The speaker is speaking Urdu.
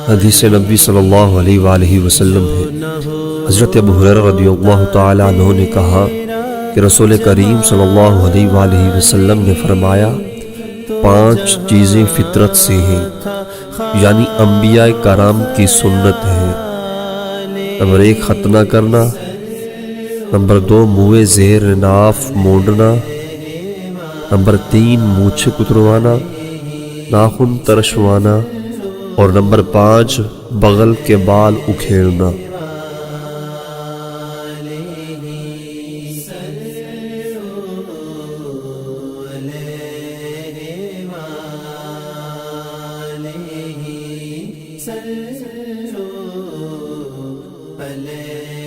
حدیث نبی صلی اللہ علیہ وآلہ وسلم ہے، حضرت ابو ہریرہ رضی اللہ تعالی عنہ نے کہا کہ رسول کریم صلی اللہ علیہ وآلہ وسلم نے فرمایا 5 چیزیں فطرت سے ہیں، یعنی انبیاء کرام کی سنت ہے۔ نمبر 1 ختنہ کرنا، نمبر 2 منہ زیر ناف مونڈنا، نمبر 3 مونچھیں کتروانا، ناخن ترشوانا، اور نمبر 5 بغل کے بال اکھیڑنا۔ صلو علیہ